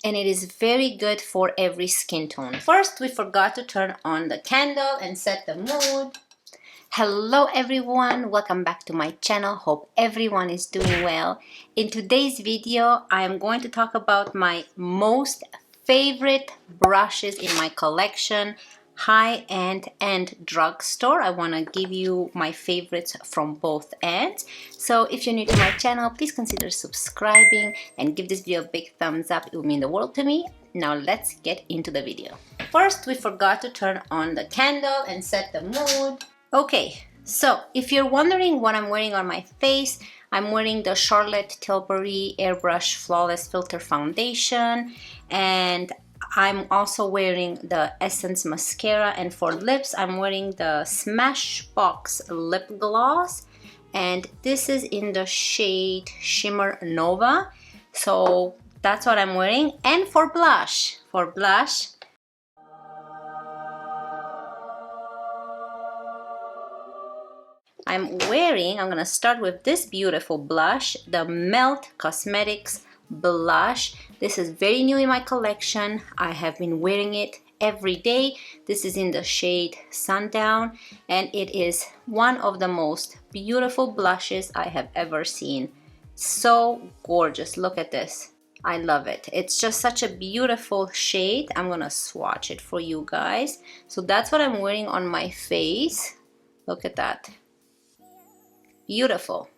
and it is very good for every skin tone. First, we forgot to turn on the candle and set the mood. Hello everyone, welcome back to my channel. Hope everyone is doing well. In today's video, I am going to talk about my most favorite brushes in my collection, high-end and drugstore. I want to give you my favorites from both ends. So if you're new to my channel, please consider subscribing and give this video a big thumbs up. It would mean the world to me. Now let's get into the video. First, we forgot to turn on the candle and set the mood. Okay, so if you're wondering what I'm wearing on my face, I'm wearing the Charlotte Tilbury Airbrush Flawless Filter Foundation, and I'm also wearing the Essence Mascara, and for lips, I'm wearing the Smashbox Lip Gloss, and this is in the shade Shimmer Nova. So that's what I'm wearing. And for blush, I'm gonna start with this beautiful blush, the Melt Cosmetics blush. This is very new in my collection. I have been wearing it every day. This is in the shade Sundown, and it is one of the most beautiful blushes I have ever seen. So gorgeous. Look at this. I love it. It's just such a beautiful shade. I'm gonna swatch it for you guys. So that's what I'm wearing on my face. Look at that. Beautiful.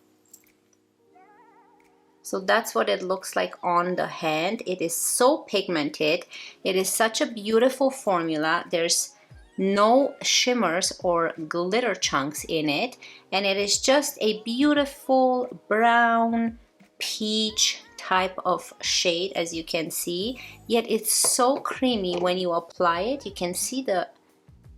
So that's what it looks like on the hand. It is so pigmented. It is such a beautiful formula. There's no shimmers or glitter chunks in it, and it is just a beautiful brown peach type of shade, as you can see. Yet it's so creamy when you apply it. You can see the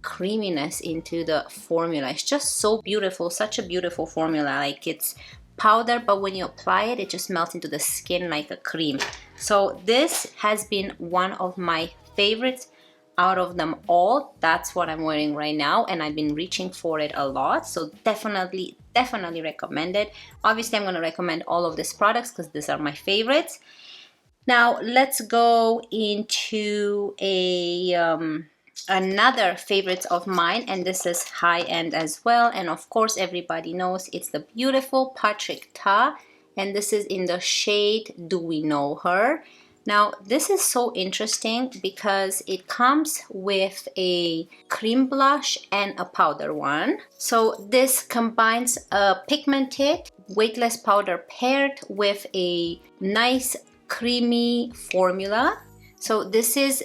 creaminess into the formula. It's just so beautiful, such a beautiful formula. Like, it's powder, but when you apply it, it just melts into the skin like a cream. So this has been one of my favorites out of them all. That's what I'm wearing right now, and I've been reaching for it a lot. So definitely recommend it. Obviously, I'm going to recommend all of these products because these are my favorites. Now let's go into another favorite of mine, and this is high-end as well, and of course everybody knows it's the beautiful Patrick Ta, and this is in the shade Do We Know Her. Now this is so interesting because it comes with a cream blush and a powder one. So this combines a pigmented weightless powder paired with a nice creamy formula. So this is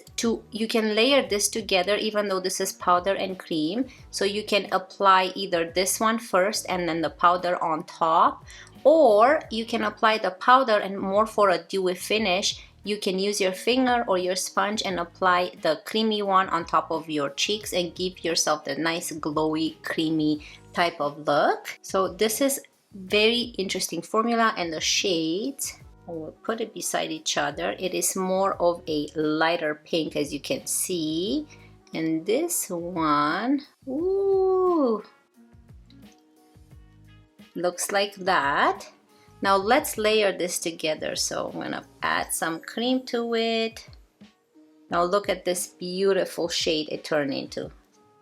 you can layer this together even though this is powder and cream. So you can apply either this one first and then the powder on top, or you can apply the powder and more for a dewy finish, you can use your finger or your sponge and apply the creamy one on top of your cheeks and give yourself the nice glowy creamy type of look. So this is very interesting formula, and the shades, we'll put it beside each other. It is more of a lighter pink, as you can see, and this one, ooh, looks like that. Now let's layer this together. So I'm gonna add some cream to it. Now look at this beautiful shade it turned into.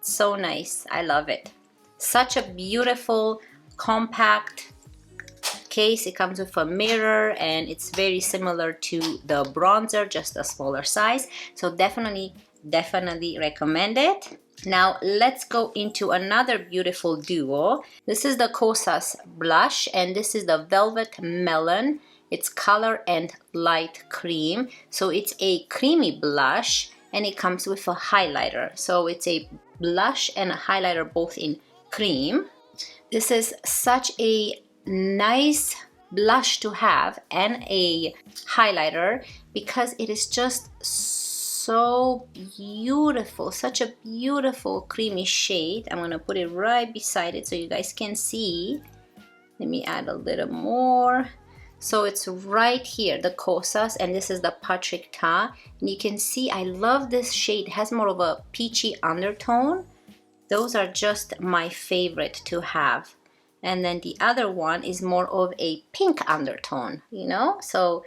So nice. I love it. Such a beautiful compact case. It comes with a mirror, and it's very similar to the bronzer, just a smaller size. So definitely recommend it. Now let's go into another beautiful duo. This is the Kosas blush, and this is the Velvet Melon. It's color and light cream. So it's a creamy blush, and it comes with a highlighter. So it's a blush and a highlighter both in cream. This is such a nice blush to have and a highlighter because it is just so beautiful, such a beautiful creamy shade. I'm gonna put it right beside it so you guys can see. Let me add a little more. So it's right here, the Kosas, and this is the Patrick Ta, and you can see I love this shade. It has more of a peachy undertone. Those are just my favorite to have. And then the other one is more of a pink undertone, you know? So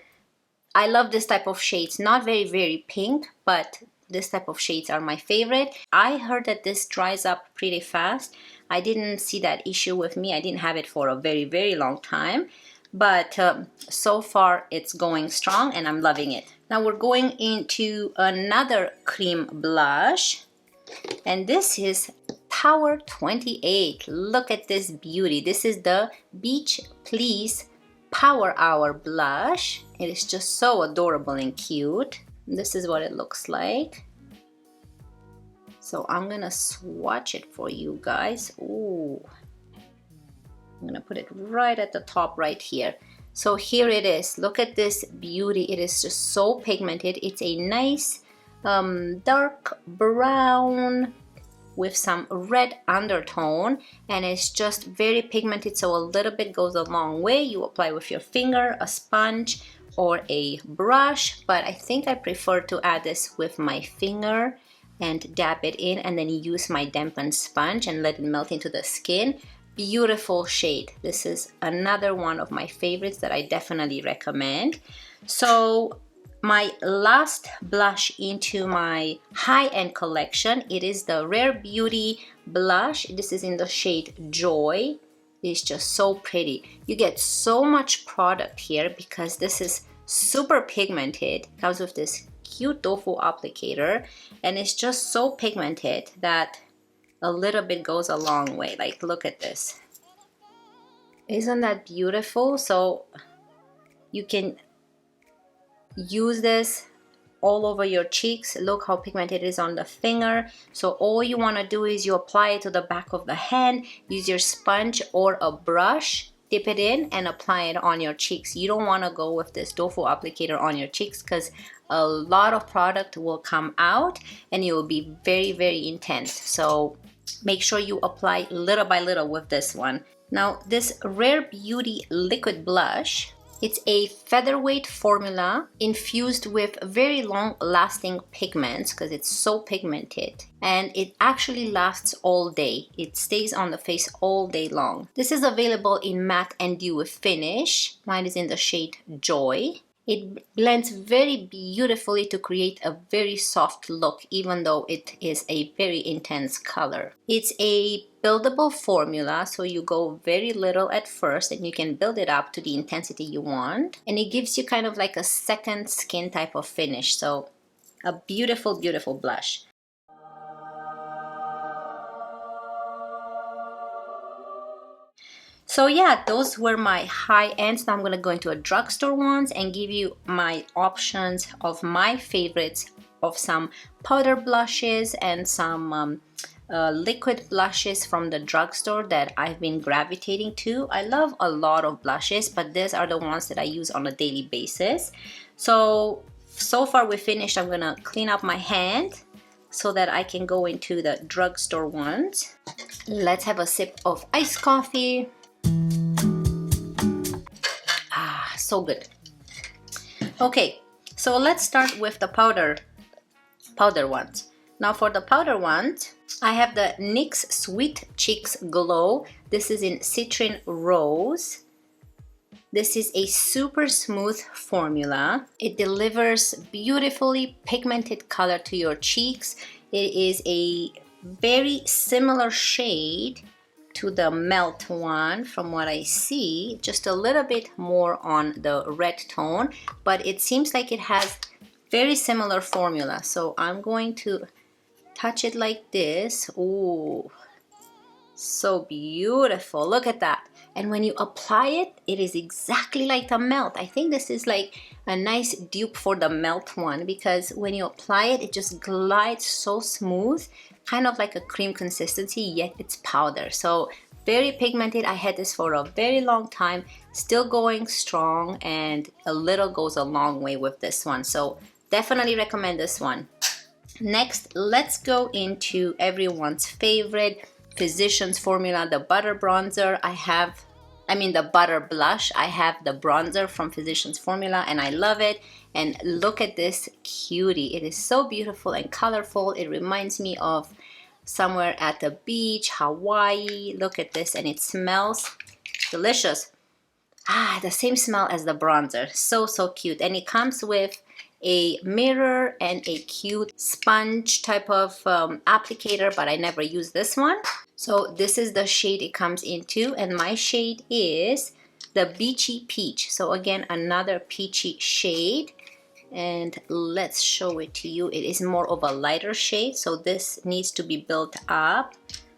I love this type of shades. Not very, very pink, but this type of shades are my favorite. I heard that this dries up pretty fast. I didn't see that issue with me. I didn't have it for a very, very long time. But so far it's going strong and I'm loving it. Now we're going into another cream blush. And this is Power 28. Look at this beauty. This is the Beach Please Power Hour blush. It is just so adorable and cute. This is what it looks like. So I'm gonna swatch it for you guys. Ooh. I'm gonna put it right at the top right here. So here it is. Look at this beauty. It is just so pigmented. It's a nice dark brown with some red undertone, and it's just very pigmented, so a little bit goes a long way. You apply with your finger, a sponge, or a brush, but I think I prefer to add this with my finger and dab it in and then use my dampened sponge and let it melt into the skin. Beautiful shade. This is another one of my favorites that I definitely recommend. So my last blush into my high-end collection, it is the Rare Beauty blush. This is in the shade Joy. It's just so pretty. You get so much product here because this is super pigmented. It comes with this cute tofu applicator, and it's just so pigmented that a little bit goes a long way. Like, look at this. Isn't that beautiful? So you can use this all over your cheeks. Look how pigmented it is on the finger. So all you want to do is you apply it to the back of the hand, use your sponge or a brush, dip it in and apply it on your cheeks. You don't want to go with this tofu applicator on your cheeks because a lot of product will come out and it will be very, very intense. So make sure you apply little by little with this one. Now this Rare Beauty liquid blush, it's a featherweight formula infused with very long lasting pigments because it's so pigmented, and it actually lasts all day. It stays on the face all day long. This is available in matte and dewy finish. Mine is in the shade Joy. It blends very beautifully to create a very soft look, even though it is a very intense color. It's a buildable formula, so you go very little at first and you can build it up to the intensity you want. And it gives you kind of like a second skin type of finish. So a beautiful, beautiful blush. So yeah, those were my high ends. Now I'm gonna go into a drugstore ones and give you my options of my favorites of some powder blushes and some liquid blushes from the drugstore that I've been gravitating to. I love a lot of blushes, but these are the ones that I use on a daily basis. So far we finished. I'm gonna clean up my hand so that I can go into the drugstore ones. Let's have a sip of iced coffee. So good. Okay, so let's start with the powder ones. Now for the powder ones, I have the NYX Sweet Cheeks Glow. This is in Citrine Rose. This is a super smooth formula. It delivers beautifully pigmented color to your cheeks. It is a very similar shade to the Melt one from what I see, just a little bit more on the red tone, but it seems like it has very similar formula. So I'm going to touch it like this. Ooh, so beautiful. Look at that. And when you apply it, it is exactly like the Melt. I think this is like a nice dupe for the Melt one because when you apply it, it just glides so smooth, kind of like a cream consistency, yet it's powder. So very pigmented. I had this for a very long time, still going strong, and a little goes a long way with this one. So definitely recommend this one. Next, let's go into everyone's favorite Physicians Formula, the butter bronzer. The butter blush. I have the bronzer from Physicians Formula and I love it. And look at this cutie. It is so beautiful and colorful. It reminds me of somewhere at the beach, Hawaii. Look at this, and it smells delicious. the same smell as the bronzer. So, so cute. And it comes with a mirror and a cute sponge type of applicator, but I never use this one. So this is the shade it comes into, and my shade is the Beachy Peach. So again, another peachy shade. And let's show it to you. It is more of a lighter shade, so this needs to be built up.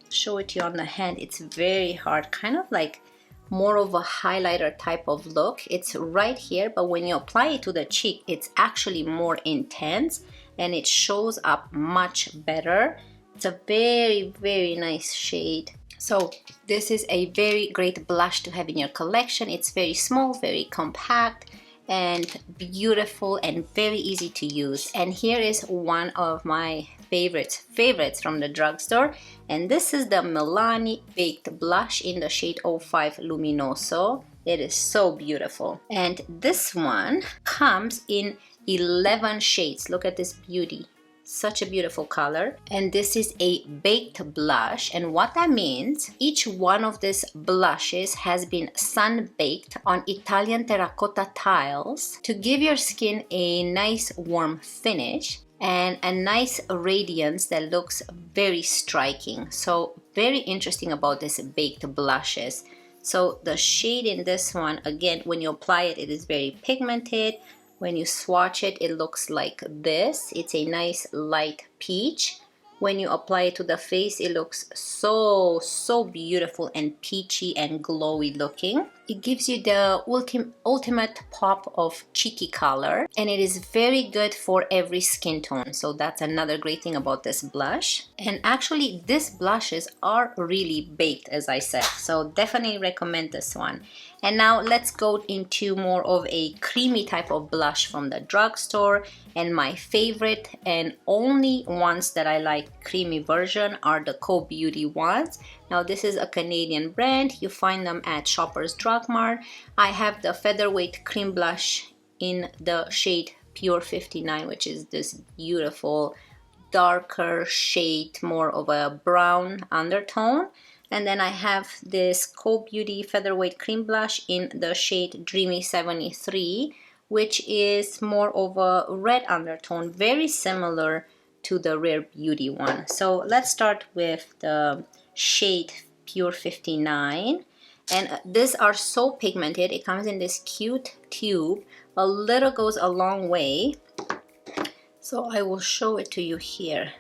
Show it to you on the hand. It's very hard, kind of like more of a highlighter type of look. It's right here, but when you apply it to the cheek, it's actually more intense and it shows up much better. It's a very, very nice shade. So this is a very great blush to have in your collection. It's very small, very compact, and beautiful and very easy to use. And here is one of my favorites from the drugstore, and this is the Milani Baked Blush in the shade 05 Luminoso. It is so beautiful, and this one comes in 11 shades. Look at this beauty. Such a beautiful color. And this is a baked blush, and what that means, each one of these blushes has been sun baked on Italian terracotta tiles to give your skin a nice warm finish and a nice radiance that looks very striking. So very interesting about this baked blushes. So the shade in this one, again, when you apply it, it is very pigmented. When you swatch it, it looks like this. It's a nice light peach. When you apply it to the face, it looks so, so beautiful and peachy and glowy looking. It gives you the ultimate pop of cheeky color, and it is very good for every skin tone. So that's another great thing about this blush. And actually, these blushes are really baked, as I said. So definitely recommend this one. And now let's go into more of a creamy type of blush from the drugstore. And my favorite and only ones that I like creamy version are the Co Beauty ones. Now this is a Canadian brand. You find them at Shoppers Drug Mart. I have the Featherweight cream blush in the shade Pure 59, which is this beautiful darker shade, more of a brown undertone. And then I have this Co Beauty Featherweight cream blush in the shade Dreamy 73, which is more of a red undertone, very similar to the Rare Beauty one. So let's start with the shade Pure 59. And these are so pigmented. It comes in this cute tube. A little goes a long way. So I will show it to you here.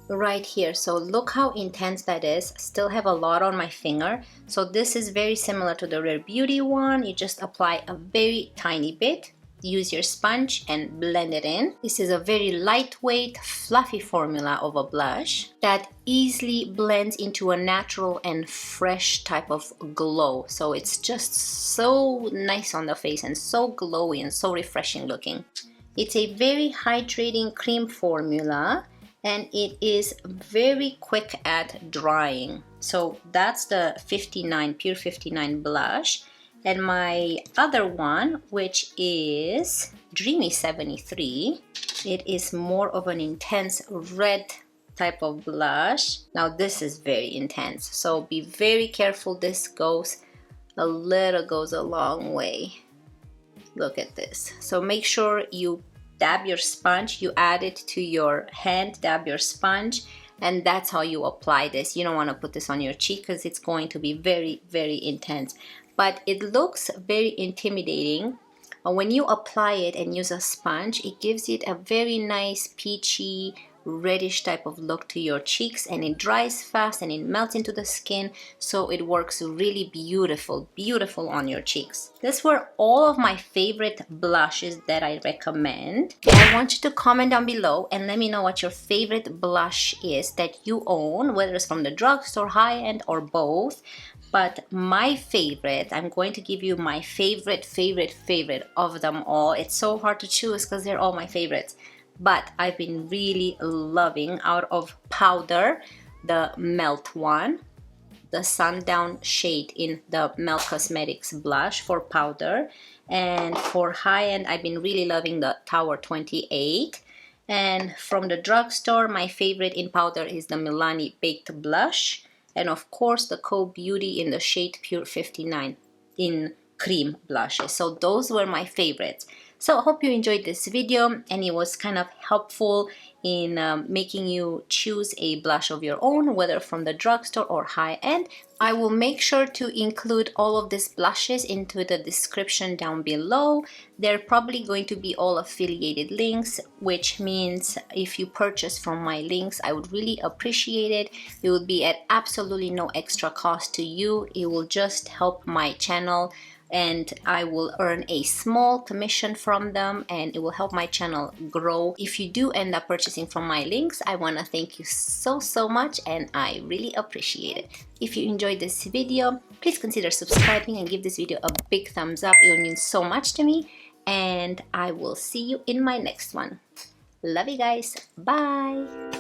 Right here. So look how intense that is. Still have a lot on my finger. So this is very similar to the Rare Beauty one. You just apply a very tiny bit. Use your sponge and blend it in. This is a very lightweight, fluffy formula of a blush that easily blends into a natural and fresh type of glow. So it's just so nice on the face and so glowy and so refreshing looking. It's a very hydrating cream formula, and it is very quick at drying. So that's the 59 Pure 59 blush. And my other one, which is Dreamy 73, it is more of an intense red type of blush. Now this is very intense, so be very careful. This goes a long way. Look at this. So make sure you dab your sponge, you add it to your hand, dab your sponge, and that's how you apply this. You don't want to put this on your cheek because it's going to be very, very intense. But it looks very intimidating. When you apply it and use a sponge, it gives it a very nice peachy, reddish type of look to your cheeks, and it dries fast and it melts into the skin, so it works really beautiful on your cheeks. These were all of my favorite blushes that I recommend. I want you to comment down below and let me know what your favorite blush is that you own, whether it's from the drugstore, high-end, or both. But my favorite, I'm going to give you my favorite of them all. It's so hard to choose because they're all my favorites. But I've been really loving, out of powder, the Melt one, the Sundown shade in the Melt Cosmetics blush for powder. And for high-end, I've been really loving the Tower 28. And from the drugstore, my favorite in powder is the Milani Baked Blush. and of course the Code Beauty in the shade Pure 59 in cream blushes. So those were my favorites. So I hope you enjoyed this video and it was kind of helpful in making you choose a blush of your own, whether from the drugstore or high-end. I will make sure to include all of these blushes into the description down below. They're probably going to be all affiliated links, which means if you purchase from my links, I would really appreciate it. It would be at absolutely no extra cost to you. It will just help my channel and I will earn a small commission from them and it will help my channel grow. If you do end up purchasing from my links, I want to thank you so much and I really appreciate it. If you enjoyed this video, please consider subscribing and give this video a big thumbs up. It would mean so much to me and I will see you in my next one. Love you guys. Bye.